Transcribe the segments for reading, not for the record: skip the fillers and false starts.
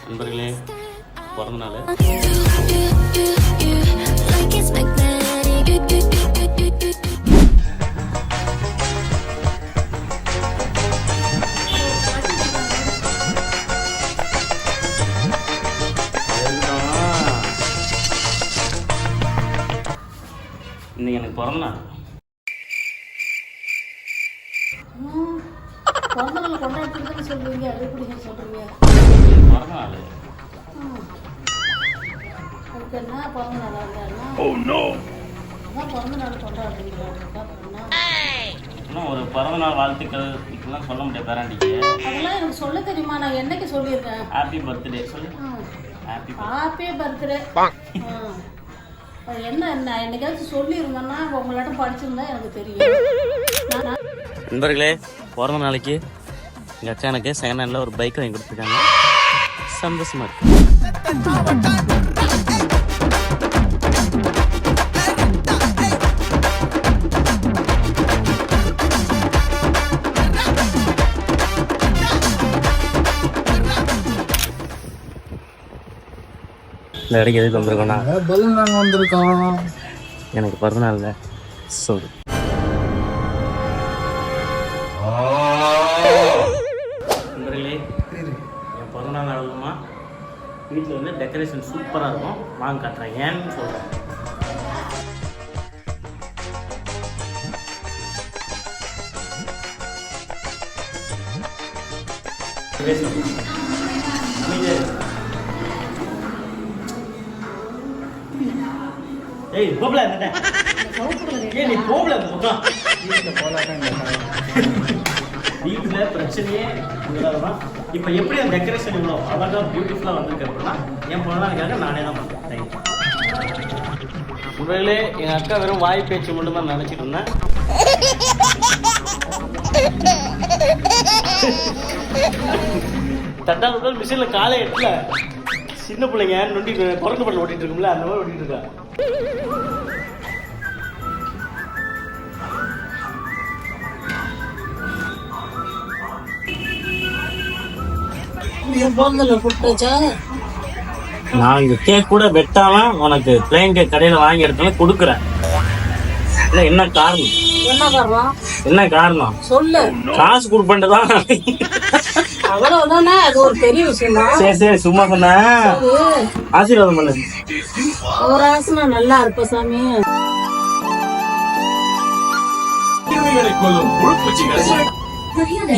நண்பர்களே, பிறந்த நாள் இன்னைக்கு எனக்கு பிறந்த நாள். பிறந்த நாள் கொண்டாடுறதுன்னு சொல்லுவீங்க, அது எப்படி சொல்றீங்க? பிறந்த நாள் அதுக்கு என்ன பிறந்த நாள் அதான் பிறந்த நாள் கொண்டாடுறீங்க. இன்னும் ஒரு பிறந்த நாள் வாழ்த்துக்கள் இப்பெல்லாம் சொல்ல முடியாது பேராண்டிக்கு. அதெல்லாம் எனக்கு சொல்ல தெரியுமா? நான் என்னைக்கு சொல்லியிருக்கேன்? ஹாப்பி பர்த்டே சொல்லு. Happy birthday. என்ன என்ன என்னைக்காச்சும் சொல்லியிருந்தேன்னா உங்களாட்டம் படிச்சிருந்தா எனக்கு தெரியும். நண்பர்களே, பிறந்த நாளைக்கு எங்கள் அக்கா எனக்கு செகண்ட் ஹேண்டில் ஒரு பைக் வாங்கி கொடுத்துருக்காங்க. சந்தோஷமா இருக்கு. இந்த இடைக்கு எதுக்கு வந்திருக்கோம்னா பலூன் நாங்கள் வந்திருக்கோம். எனக்கு பிறந்த நாளில் சொல்லு. நண்பர்களே, என் பிறந்த நாள் ஆகணுமா வீட்டில் வந்து டெக்கரேஷன் சூப்பராக இருக்கும். வாங்க காட்டுறேன் ஏன்னு சொல்கிறேன். ஏய் போகல நீ போகல வீட்டில் பிரச்சனையே இவ்வளோதான். இப்போ எப்படி அந்த டெக்கரேஷன் இவ்வளோ அழகாக பியூட்டிஃபுல்லாக வந்திருக்கு அப்படின்னா என் பிறந்தநாளுக்காக நானே தான் பண்ணுறேன். உண்மையிலே எங்கள் அக்கா வெறும் வாய் பேச்சு மட்டும் தான் நினச்சிட்டு இருந்தேன். தட்டால் விட்டால் மிஷினில் காலை எட்டல. சின்ன பிள்ளைங்க நொண்டி குரங்கு பட்டில் ஓட்டிட்டு இருக்கும்ல, அந்த மாதிரி ஓட்டிட்டு இருக்கா. நான் இங்க கேக் கூட வெட்டாம உனக்கு பிளேன் கேக் கடையில வாங்கி எடுத்தாலும் கொடுக்குறேன். இல்ல என்ன காரணம்? என்ன காரணம் சொல்லு. காசு கொடுப்பேன்ட்டுதான். அவ்வளவுதானே, அது ஒரு பெரிய விஷயம். சரி சரி சும்மா சொன்ன. ஆசீர்வாதம் பண்ணு. ஒரு ஆசனா நல்லா இருப்ப சாமி.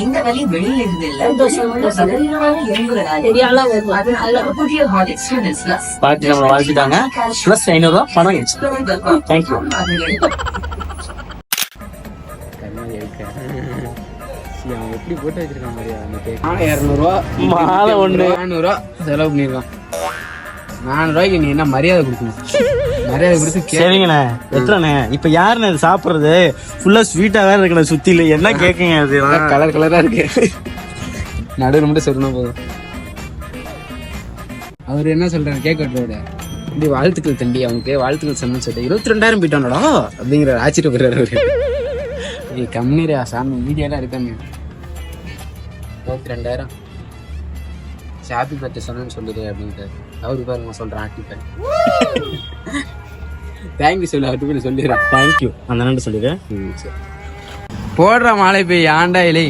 இந்த வழி வெளியில் இருந்தில்லை. பாட்டி நம்மளை வாழ்த்திட்டாங்க. பிளஸ் 500 பணம். தேங்க்யூ. எப்படி போட்டு வச்சிருக்கான் மாதிரியா? 200 மாலை ஒண்ணு 400 செலவு பண்ணிருக்கான். 400 நீ என்ன மரியாதை கொடுக்கணும்? மரியாதை கொடுத்து சரிங்கண்ணே. எத்தனை இப்ப யாருண்ணே இது சாப்பிடுறது? ஃபுல்லா ஸ்வீட்டா வேற இருக்கணும் சுத்தில. என்ன கேக்குங்க அது? கலர் கலரா இருக்கு. நடுவில் மட்டும் சொல்லணும் போதும். அவர் என்ன சொல்றாரு கேக் வெட்டுறோட இப்படி வாழ்த்துக்கள் தம்பி, அவனுக்கு வாழ்த்துக்கள் சொன்னு சொல்லிட்டு 22,000 போயிட்டானோடா அப்படிங்கிற ஆச்சரியப்படுறாரு அவரு. நீ கம்மியா சாமி மீடியாலாம் இருக்காங்க. 22,000 ஹாப்பி பர்த்டே சொன்னு சொல்லுது அப்படின்ட்டு அவரு பாருங்க சொல்றேன். ஹாப்பி பர்த்டே தேங்க்யூ சொல்லு. அவருக்கு சொல்லிடுறேன் தேங்க்யூ அந்த நண்டு சொல்லிடு. போடுற மாலை போய் ஆண்டா இலை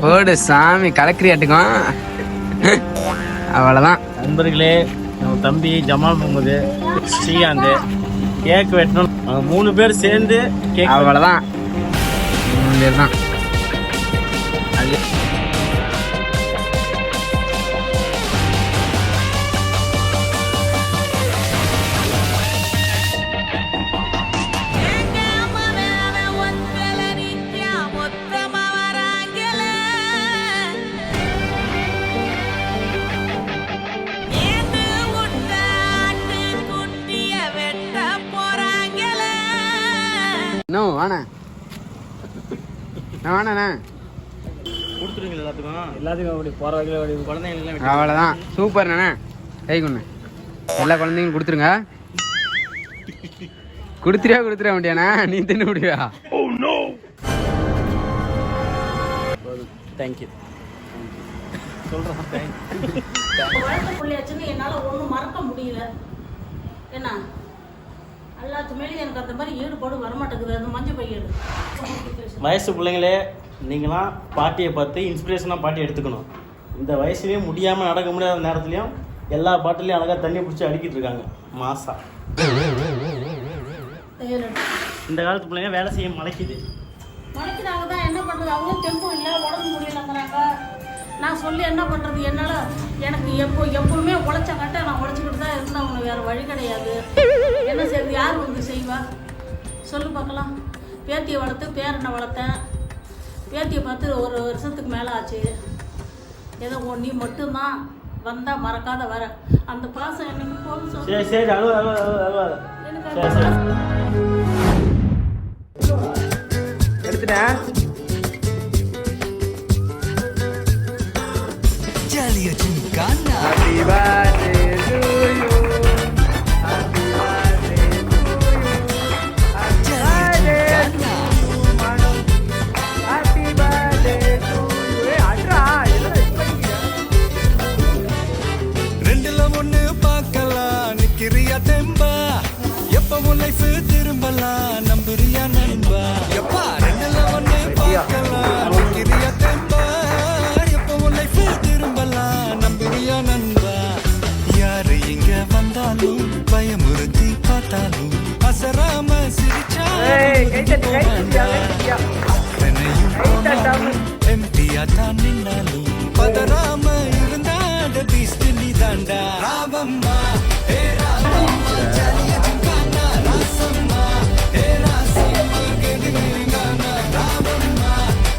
போடு சாமி கலக்கிரியாட்டுக்கும். அவ்வளோதான் நண்பர்களே. நம்ம தம்பி ஜமால் முகமது, ஸ்ரீகாந்த் கேக் வெட்டணும். 3 பேர் சேர்ந்து கேக். அவ்வளோதான் தான். இன்னும் வாண்ணே வாண்ணண்ணே கொடுத்துருவீங்க எல்லாத்துக்கும் அப்படி போகிற வகையில் குழந்தைங்க. அவ்வளோதான் சூப்பர் நானே. கை கொண்டு எல்லா குழந்தைங்களும் கொடுத்துருங்க. கொடுத்துருவா முடியாண்ணா? நீ தின்னு முடியா? தேங்க்யூ சொல்கிறேன். தேங்க்யூ. வளர்த்த பிள்ளையாச்சுன்னு என்னால் ஒன்றும் மறக்க முடியல. என்ன எல்லாத்துமேலேயும் எனக்கு அந்த மாதிரி ஈடுபாடு வரமாட்டேங்குது. அந்த மஞ்சள் பையன் வயசு பிள்ளைங்களே, நீங்களாம் பாட்டியை பார்த்து இன்ஸ்பிரேஷனாக பாட்டி எடுத்துக்கணும். இந்த வயசுலேயும் முடியாமல் நடக்க முடியாத நேரத்துலையும் எல்லா பாட்டிலையும் அழகாக தண்ணி பிடிச்சி அடிக்கிட்டு இருக்காங்க மாசா. இந்த காலத்து பிள்ளைங்க வேலை செய்ய மலைக்குது. மலைக்கிறாங்க தான், என்ன பண்ணுறது? அவங்களும் தெம்பும் இல்லை, உடம்பு முடியலங்கிறாங்க. நான் சொல்லி என்ன பண்ணுறது? என்னால் எனக்கு எப்பவுமே உழைச்சங்காட்ட நான் உழைச்சிக்கிட்டு தான் இருந்தால் அவனை வேறு வழி கிடையாது. என்ன செய்யுது? யார் வந்து செய்வா சொல்லு பார்க்கலாம். பேத்தியை வளர்த்து பேரனை வளர்த்தேன். பேத்தியை பார்த்து ஒரு வருஷத்துக்கு மேலே ஆச்சு. ஏதோ நீ மட்டும்தான் வந்தால் மறக்காத வர அந்த பாசம் எனக்கு போதும். சரி சரி எடுத்துட்டேன். Happy birthday to you. Happy birthday to you. Happy birthday to you, Manu. Happy birthday to you. அட்ரா எல்லாம் இப்படிங்க. ரெண்டுல ஒண்ணு பார்க்கலாம், நிக்கிறியா தெம்பா? எப்பவும் லைஃப் திரும்பலாம், நம்புறியா நண்பா? எப்பா ரெண்டுல ஒண்ணு பார்க்கலாம், நிக்கிறியா தெம்பா? எப்பவும் லைஃப் திரும்பலாம், நம்புறியா நண்பா? யாரு இங்க வந்தாலும் பயமுறுத்தி பார்த்தாலும் அசராம சிரிச்சா எம்டியா தான் நின்னாலும் பதறாம இருந்தாட பீஸ்ட் நீ தாண்டா. ராவம்மா ஹே ராவம்மா ஜலிய ஜிங்கானா ராசம்மா ஹே ராசம்மா கெடிங்கானா ராவம்மா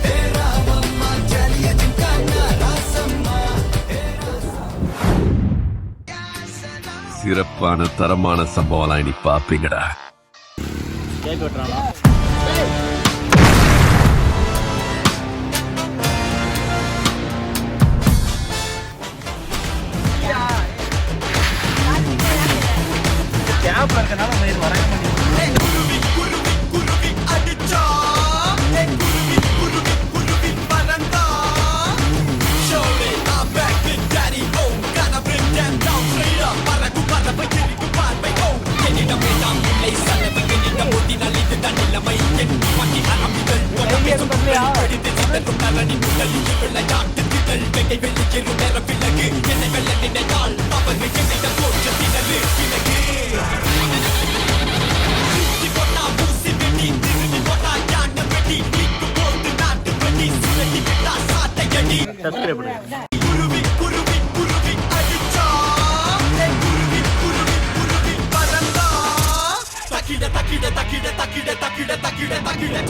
ஹே ராவம்மா ஜலிய ஜிங்கானா ராசம்மா ஹே ராசம்மா. சிறப்பான தரமான சம்பவம்லாம் இனி பாப்பீங்கடா. கேக் வெட்டுறாங்களா? கேப்ல இருக்கனால மயிர் வரவே மாட்டேங்குது. குருவி அடிச்சா குருவி பறந்தா. Surely I'm back with Daddy O. Gonna bring them down straight up. பறக்கு பறவை கிரிக்கு பார்வை ஓ. என்னிடம் வேண்டாம் இல்லை சலவை, என்னிடம் ஒட்டினால் இதுதான் நிலைமை. என் மகி அரம்பிகள் படித்து சிதறும் நரணி முதல் விளையாட்டு திடல் வெகை வெளியேறும் நேர பிறகு என்னை வெள்ள நினைத்தால் அவர்கள் என்னிடம் தோற்று திணறு பிறகு சப்ஸ்கிரைப் பண்ணுங்க. குருவி அடிச்சா குருவி பறந்தா. தக்கிட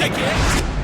take it.